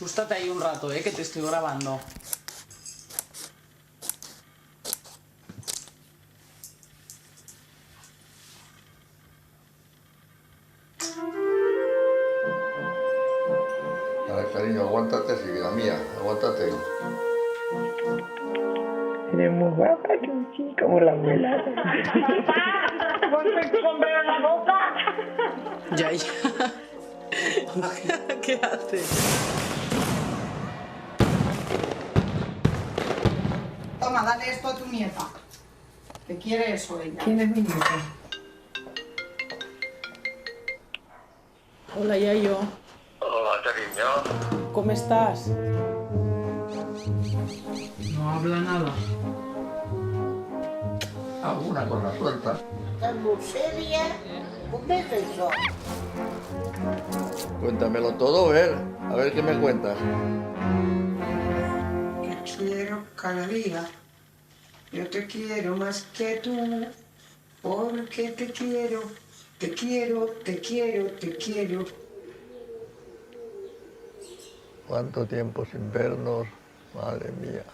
Tú estate ahí un rato, que te estoy grabando. A ver, cariño, aguántate, sí, vida mía, aguántate. Eres muy guapa, Chuchi, como la abuela. ¡Ponte tu sombrero en la boca! Ya. ¿Qué haces? Toma, dale esto a tu nieta. ¿Qué quiere eso ella? ¿Quién es mi nieta? Hola, Yayo. Hola, cariño. ¿Cómo estás? No habla nada. Alguna cosa suelta. Estás muy seria. Un beso y yo. Cuéntamelo todo, a ver qué me cuentas. Te quiero cada día. Yo te quiero más que tú. Porque te quiero, te quiero, te quiero, te quiero. ¿Cuánto tiempo sin vernos? Madre mía.